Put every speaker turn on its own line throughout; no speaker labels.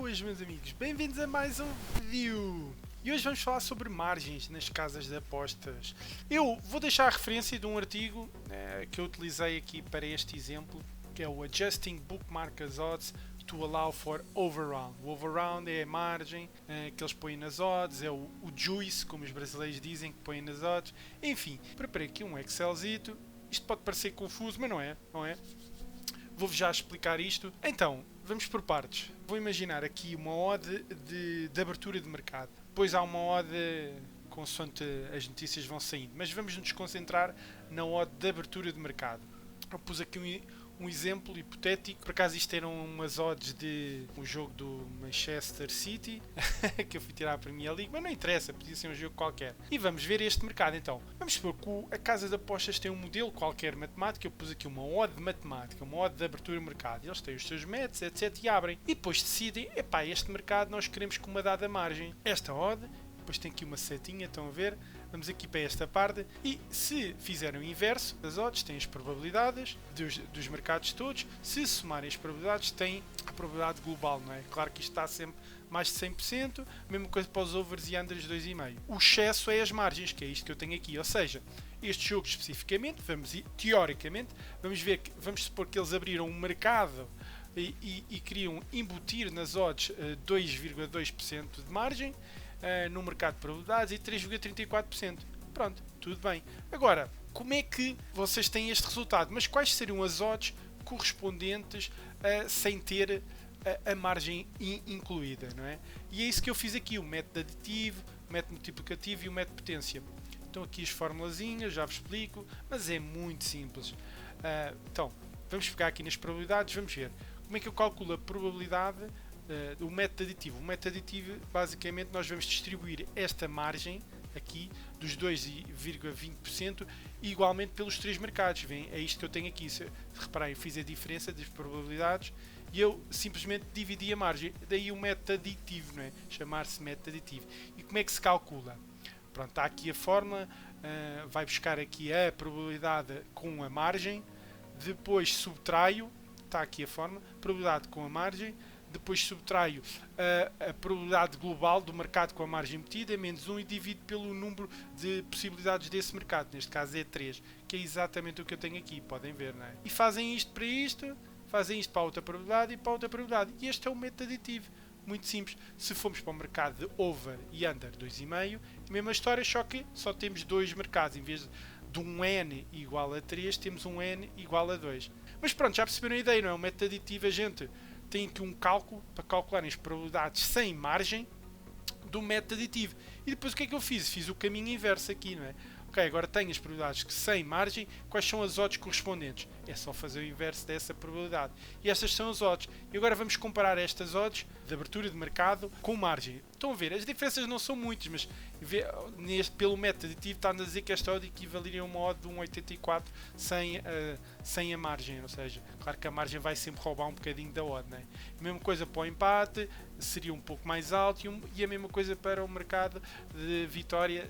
Boas, meus amigos, bem-vindos a mais um vídeo! E hoje vamos falar sobre margens nas casas de apostas. Eu vou deixar a referência de um artigo que eu utilizei aqui para este exemplo, que é o Adjusting Bookmark Odds to Allow for Overround. O overround é a margem que eles põem nas odds, é o juice, como os brasileiros dizem, que põem nas odds. Enfim, preparei aqui um Excelzito. Isto pode parecer confuso, mas não é. Vou-vos já explicar isto. Então, vamos por partes. Vou imaginar aqui uma odd de abertura de mercado. Depois há uma odd consoante as notícias vão saindo. Mas vamos nos concentrar na odd de abertura de mercado. Eu pus aqui um exemplo hipotético. Por acaso isto eram umas odds de um jogo do Manchester City que eu fui tirar a Premier League, mas não interessa, podia ser um jogo qualquer. E vamos ver este mercado então. Vamos supor que a casa de apostas tem um modelo qualquer matemático. Eu pus aqui uma odd matemática, uma odd de abertura de mercado. Eles têm os seus métodos, etc. e abrem. E depois decidem, este mercado nós queremos com uma dada margem. Esta odd, depois tem aqui uma setinha, estão a ver? Vamos aqui para esta parte e se fizerem o inverso das odds, têm as probabilidades dos mercados todos. Se somarem as probabilidades, têm a probabilidade global, não é? Claro que isto está sempre mais de 100%, mesma coisa para os overs e unders 2,5. O excesso é as margens, que é isto que eu tenho aqui, ou seja, este jogo especificamente, teoricamente, vamos supor que eles abriram um mercado e queriam embutir nas odds 2,2% de margem, no mercado de probabilidades e 3,34%. Pronto, tudo bem. Agora, como é que vocês têm este resultado? Mas quais seriam as odds correspondentes sem ter a margem incluída, não é? E é isso que eu fiz aqui, o método aditivo, o método multiplicativo e o método potência. Estão aqui as formulazinhas, já vos explico, mas é muito simples. Então, vamos pegar aqui nas probabilidades, vamos ver como é que eu calculo a probabilidade do método aditivo. O método aditivo, basicamente, nós vamos distribuir esta margem aqui dos 2,20% igualmente pelos três mercados. É isto que eu tenho aqui. Se reparem, eu fiz a diferença das probabilidades e eu simplesmente dividi a margem. Daí o método aditivo, não é? Chamar-se método aditivo. E como é que se calcula? Pronto, está aqui a fórmula. Vai buscar aqui a probabilidade com a margem. Depois subtraio. Está aqui a fórmula. Probabilidade com a margem. Depois subtraio a probabilidade global do mercado com a margem metida, menos 1, e divido pelo número de possibilidades desse mercado. Neste caso é 3, que é exatamente o que eu tenho aqui. Podem ver, não é? E fazem isto para isto, fazem isto para a outra probabilidade e para a outra probabilidade. E este é o método aditivo. Muito simples. Se formos para o mercado de over e under 2,5, mesma história, só que só temos dois mercados. Em vez de um n igual a 3, temos um n igual a 2. Mas pronto, já perceberam a ideia, não é? O método aditivo, a gente tem aqui um cálculo para calcularem as probabilidades sem margem do método aditivo. E depois o que é que eu fiz? Fiz o caminho inverso aqui, não é? Ok, agora tenho as probabilidades que sem margem, quais são as odds correspondentes? É só fazer o inverso dessa probabilidade. E estas são as odds. E agora vamos comparar estas odds de abertura de mercado com margem. Estão a ver, as diferenças não são muitas, mas pelo método aditivo está-nos a dizer que esta odd equivaleria a uma odd de 1,84 sem a margem. Ou seja, claro que a margem vai sempre roubar um bocadinho da odd, não é? A mesma coisa para o empate, seria um pouco mais alto, e a mesma coisa para o mercado de vitória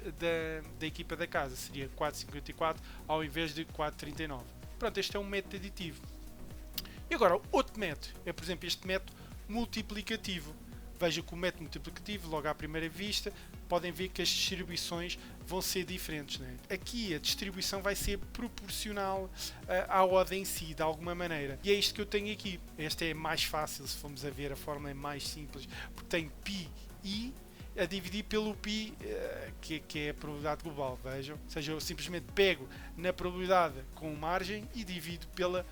da equipa da casa, seria 4,54 ao invés de 4,39. Pronto, este é um método aditivo. E agora, outro método é, por exemplo, este método multiplicativo. Veja que o método multiplicativo, logo à primeira vista, podem ver que as distribuições vão ser diferentes, né? Aqui a distribuição vai ser proporcional à odd em si, de alguma maneira. E é isto que eu tenho aqui. Esta é mais fácil, se formos a ver, a fórmula é mais simples, porque tem πi a dividir pelo π, que é a probabilidade global, vejam. Ou seja, eu simplesmente pego na probabilidade com margem e divido pela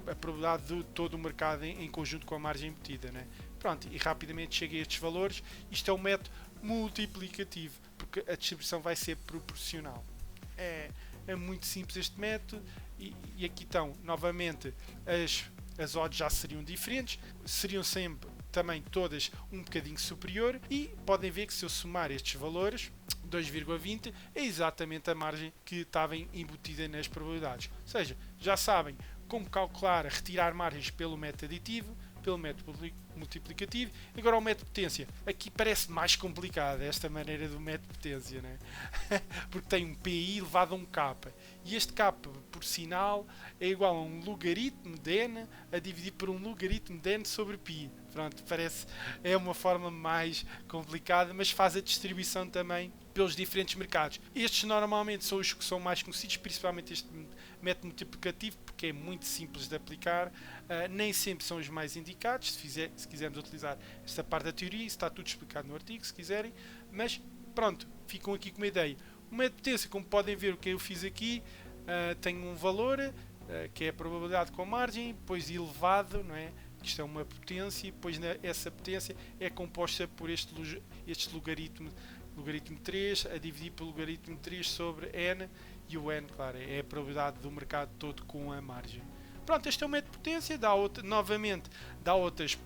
a probabilidade de todo o mercado em conjunto com a margem embutida, né? Pronto, e rapidamente chego a estes valores. Isto é um método multiplicativo, porque a distribuição vai ser proporcional. É muito simples este método, e aqui estão, novamente, as odds já seriam diferentes, seriam sempre também todas um bocadinho superior, e podem ver que se eu somar estes valores, 2,20 é exatamente a margem que estava embutida nas probabilidades. Ou seja, já sabem como calcular, retirar margens pelo método aditivo, pelo método multiplicativo. Agora o método potência. Aqui parece mais complicado esta maneira do método potência, né? Porque tem um PI elevado a um K. E este K, por sinal, é igual a um logaritmo de n a dividir por um logaritmo de n sobre π. Pronto, parece é uma forma mais complicada, mas faz a distribuição também pelos diferentes mercados. Estes normalmente são os que são mais conhecidos, principalmente este método multiplicativo, porque é muito simples de aplicar, nem sempre são os mais indicados, se quisermos utilizar esta parte da teoria, isso está tudo explicado no artigo, se quiserem, mas pronto, ficam aqui com uma ideia. O método de potência, como podem ver, o que eu fiz aqui, tem um valor, que é a probabilidade com a margem, depois elevado, não é? Isto é uma potência, e depois essa potência é composta por este logaritmo 3 a dividir pelo logaritmo 3 sobre n, e o n, claro, é a probabilidade do mercado todo com a margem. Pronto, este é o método de potência, novamente dá outras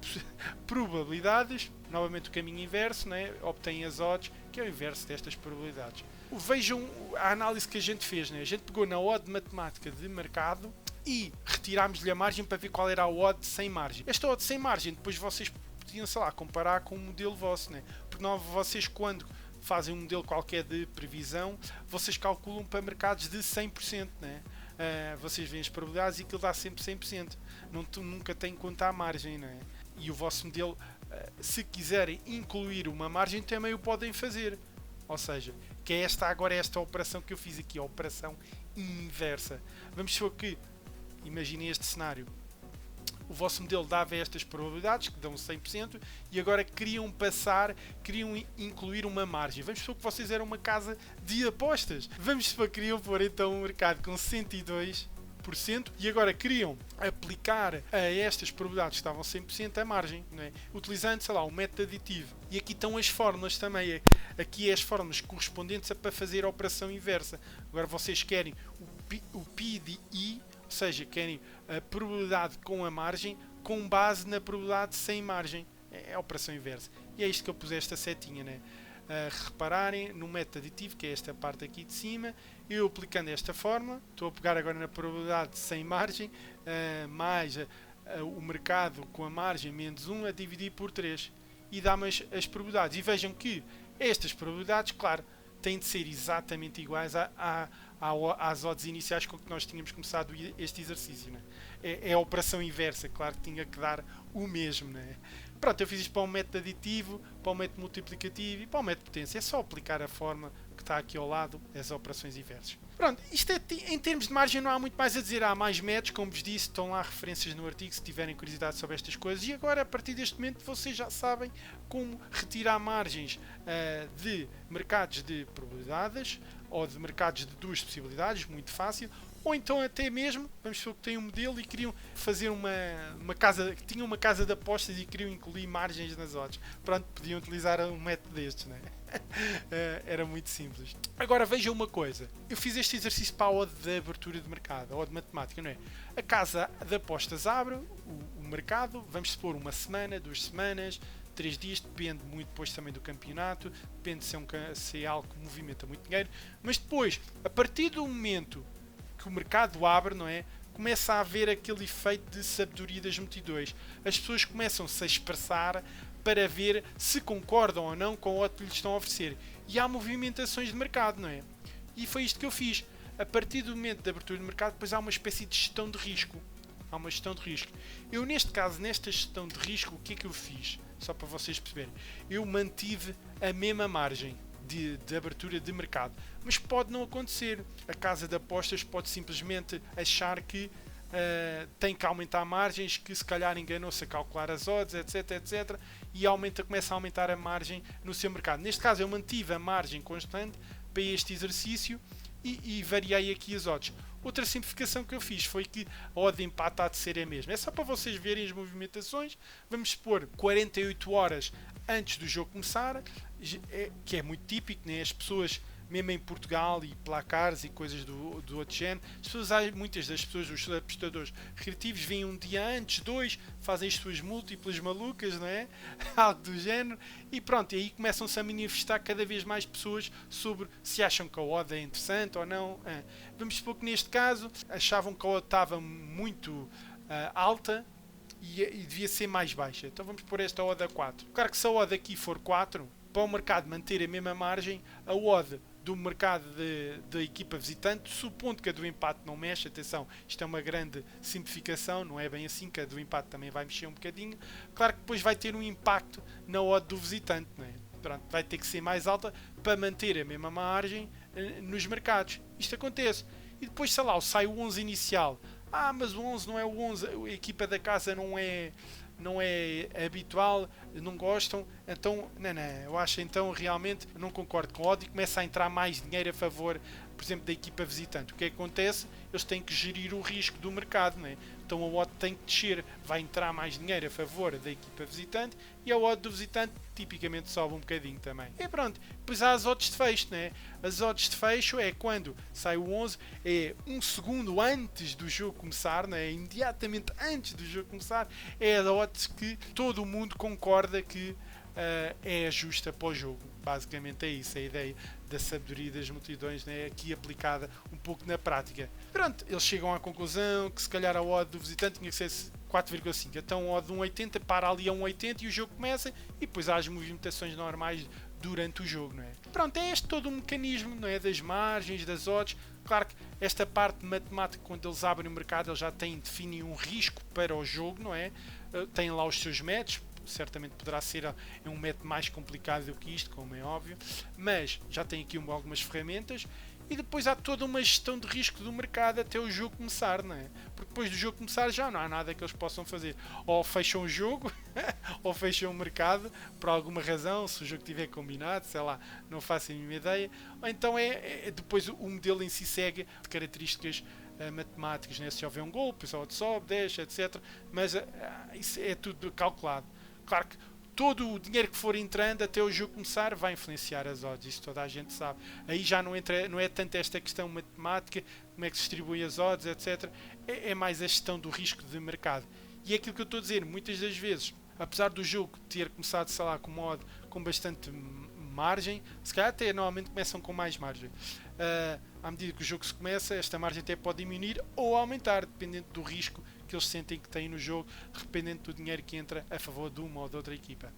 probabilidades, novamente o caminho inverso, né? Obtém as odds, que é o inverso destas probabilidades. Vejam a análise que a gente fez, né? A gente pegou na odd matemática de mercado e retirámos-lhe a margem para ver qual era a odd sem margem. Esta odd sem margem, depois vocês podiam, sei lá, comparar com um modelo vosso, né? Porque vocês, quando fazem um modelo qualquer de previsão, vocês calculam para mercados de 100%, né? Vocês veem as probabilidades e aquilo dá sempre 100%. Nunca tem em conta a margem, né? E o vosso modelo, se quiserem incluir uma margem, também o podem fazer. Ou seja, que é esta operação que eu fiz aqui, a operação inversa. Vamos supor que, imaginem este cenário, o vosso modelo dava estas probabilidades, que dão 100%, e agora queriam incluir uma margem. Vamos supor que vocês eram uma casa de apostas. Vamos supor que queriam pôr então um mercado com 102%, e agora queriam aplicar a estas probabilidades que estavam 100% a margem, não é? Utilizando, sei lá, um método aditivo. E aqui estão as fórmulas também. Aqui é as fórmulas correspondentes para fazer a operação inversa. Agora vocês querem o P de I, ou seja, querem a probabilidade com a margem com base na probabilidade sem margem. É a operação inversa. E é isto que eu pus esta setinha, né? Repararem no método aditivo, que é esta parte aqui de cima, eu aplicando esta fórmula, estou a pegar agora na probabilidade sem margem, mais o mercado com a margem menos 1 a dividir por 3, e dá-me as probabilidades. E vejam que estas probabilidades, claro, têm de ser exatamente iguais às odds iniciais com que nós tínhamos começado este exercício, né? É a operação inversa, claro que tinha que dar o mesmo, né? Pronto, eu fiz isto para o método aditivo, para o método multiplicativo e para o método de potência. É só aplicar a forma que está aqui ao lado, as operações inversas. Pronto, isto em termos de margem não há muito mais a dizer. Há mais métodos, como vos disse, estão lá referências no artigo se tiverem curiosidade sobre estas coisas. E agora, a partir deste momento, vocês já sabem como retirar margens de mercados de probabilidades ou de mercados de duas possibilidades, muito fácil. Ou então até mesmo, vamos supor que têm um modelo e queriam fazer uma casa, que tinham uma casa de apostas e queriam incluir margens nas odds. Pronto, podiam utilizar um método destes, né? Era muito simples. Agora vejam uma coisa, eu fiz este exercício para a odd de abertura de mercado, a odd matemática, não é? A casa de apostas abre o mercado, vamos supor uma semana, 2 semanas, 3 dias, depende muito depois também do campeonato, depende se é algo que movimenta muito dinheiro, mas depois, a partir do momento que o mercado abre, não é? Começa a haver aquele efeito de sabedoria das multidões. As pessoas começam-se a expressar para ver se concordam ou não com o que lhes estão a oferecer. E há movimentações de mercado, não é? E foi isto que eu fiz. A partir do momento da abertura de mercado, depois há uma espécie de gestão de risco. Há uma gestão de risco. Eu, neste caso, nesta gestão de risco, o que é que eu fiz? Só para vocês perceberem. Eu mantive a mesma margem de abertura de mercado. Mas pode não acontecer. A casa de apostas pode simplesmente achar que tem que aumentar margens, que se calhar enganou-se a calcular as odds, etc, etc, e começa a aumentar a margem no seu mercado. Neste caso eu mantive a margem constante para este exercício e variei aqui as odds. Outra simplificação que eu fiz foi que a odd de empate há de ser a mesma. É só para vocês verem as movimentações. Vamos supor 48 horas antes do jogo começar, que é muito típico, né? As pessoas, mesmo em Portugal, e placares e coisas do outro género, muitas das pessoas, os apostadores recreativos, vêm um dia antes, 2, fazem as suas múltiplas malucas, não é? Algo do género, e pronto, e aí começam-se a manifestar cada vez mais pessoas sobre se acham que a odd é interessante ou não. Vamos supor que neste caso achavam que a odd estava muito alta e devia ser mais baixa. Então vamos pôr esta odd a 4. Claro que se a odd aqui for 4, para o mercado manter a mesma margem, a odd do mercado da equipa visitante, supondo que a do empate não mexe. Atenção, isto é uma grande simplificação, não é bem assim, que a do empate também vai mexer um bocadinho. Claro que depois vai ter um impacto na odd do visitante, não é? Pronto, vai ter que ser mais alta para manter a mesma margem nos mercados. Isto acontece. E depois, sei lá, sai o 11 inicial. Mas o 11 não é o 11, a equipa da casa não é habitual, não gostam, então, não, eu acho então realmente, não concordo com o odd e começa a entrar mais dinheiro a favor, por exemplo, da equipa visitante. O que acontece? Eles têm que gerir o risco do mercado, não é? Então a odd tem que descer, vai entrar mais dinheiro a favor da equipa visitante e a odd do visitante tipicamente sobe um bocadinho também. E pronto, depois há as odds de fecho, não é? As odds de fecho é quando sai o 11, é um segundo antes do jogo começar, não é? Imediatamente antes do jogo começar, é a odds que todo o mundo concorda que é justa para o jogo. Basicamente é isso, a ideia da sabedoria das multidões, né, aqui aplicada um pouco na prática. Pronto, eles chegam à conclusão que se calhar a odd do visitante tinha que ser 4,5. Então a odd de 1,80 para ali a 1,80 e o jogo começa e depois há as movimentações normais durante o jogo, não é? Pronto, é este todo o mecanismo, não é? Das margens, das odds. Claro que esta parte de matemática, quando eles abrem o mercado, eles já definem um risco para o jogo, não é? Têm lá os seus métodos. Certamente poderá ser um método mais complicado do que isto, como é óbvio, mas já tem aqui algumas ferramentas e depois há toda uma gestão de risco do mercado até o jogo começar, não é? Porque depois do jogo começar já não há nada que eles possam fazer. Ou fecham o jogo, ou fecham o mercado, por alguma razão, se o jogo estiver combinado, sei lá, não faço a mínima ideia. Ou então depois o modelo em si segue de características matemáticas, né? Se houver um gol, o pessoal sobe, deixa, etc. Mas isso é tudo calculado. Claro que todo o dinheiro que for entrando até o jogo começar vai influenciar as odds, isso toda a gente sabe. Aí já não é tanto esta questão matemática, como é que se distribui as odds, etc. É mais a gestão do risco de mercado. E é aquilo que eu estou a dizer, muitas das vezes, apesar do jogo ter começado, sei lá, com uma odd com bastante margem, se calhar até normalmente começam com mais margem. À medida que o jogo se começa, esta margem até pode diminuir ou aumentar, dependendo do risco que eles sentem que têm no jogo, dependendo do dinheiro que entra a favor de uma ou de outra equipa.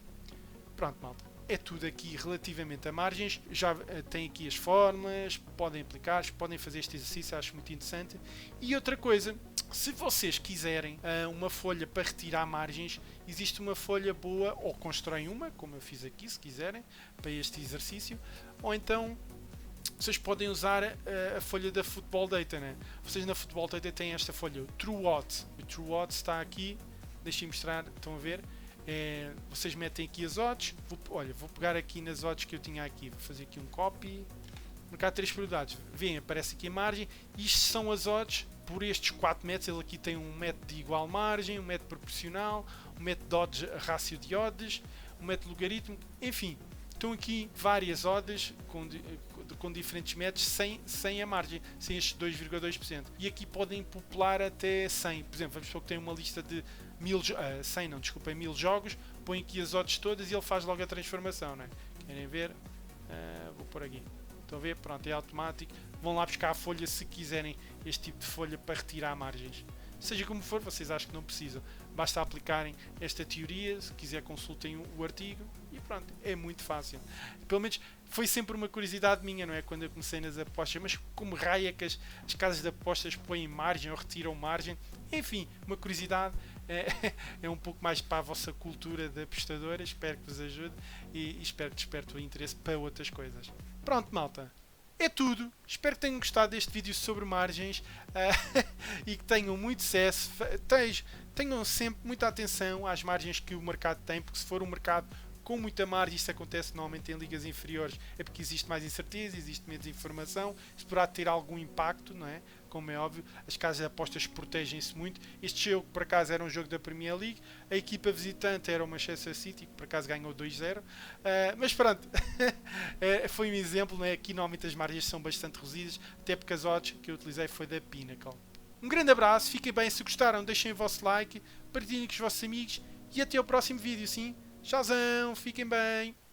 Pronto, malta. É tudo aqui relativamente a margens. Já tem aqui as fórmulas, podem aplicar, podem fazer este exercício, acho muito interessante. E outra coisa, se vocês quiserem uma folha para retirar margens, existe uma folha boa, ou constroem uma, como eu fiz aqui, se quiserem, para este exercício, ou então vocês podem usar a folha da Football Data, né? Vocês na Football Data têm esta folha, o True Odds. O True Odds está aqui, deixem-me mostrar, estão a ver? Vocês metem aqui as odds. Vou pegar aqui nas odds que eu tinha aqui, vou fazer aqui um copy, marcar 3 prioridades. Vêm, aparece aqui a margem. Isto são as odds por estes 4 métodos. Ele aqui tem um método de igual margem, um método proporcional, um método de odds, rácio de odds, um método logaritmo, enfim. Estão aqui várias odds com diferentes métodos sem a margem, sem estes 2,2%. E aqui podem popular até 100. Por exemplo, vamos supor que tem uma lista de 1000 jogos, põe aqui as odds todas e ele faz logo a transformação. Né? Querem ver? Vou pôr aqui. Estão a ver? Pronto, é automático. Vão lá buscar a folha se quiserem este tipo de folha para retirar margens. Seja como for, vocês acham que não precisam. Basta aplicarem esta teoria, se quiser consultem o artigo e pronto, é muito fácil. Pelo menos foi sempre uma curiosidade minha, não é? Quando eu comecei nas apostas, mas como raio é que as casas de apostas põem margem ou retiram margem? Enfim, uma curiosidade, é um pouco mais para a vossa cultura de apostadora, espero que vos ajude e espero que desperte o interesse para outras coisas. Pronto, malta. É tudo, espero que tenham gostado deste vídeo sobre margens e que tenham muito sucesso. Tenham sempre muita atenção às margens que o mercado tem, porque se for um mercado com muita margem, isso acontece normalmente em ligas inferiores, é porque existe mais incerteza, existe menos informação, isso poderá ter algum impacto, não é? Como é óbvio, as casas de apostas protegem-se muito. Este jogo, por acaso, era um jogo da Premier League, a equipa visitante era o Manchester City, que por acaso ganhou 2-0, mas pronto, foi um exemplo, não é? Aqui normalmente as margens são bastante reduzidas, até porque as odds que eu utilizei foi da Pinnacle. Um grande abraço, fiquem bem, se gostaram deixem o vosso like, partilhem com os vossos amigos e até ao próximo vídeo, sim? Tchauzão, fiquem bem!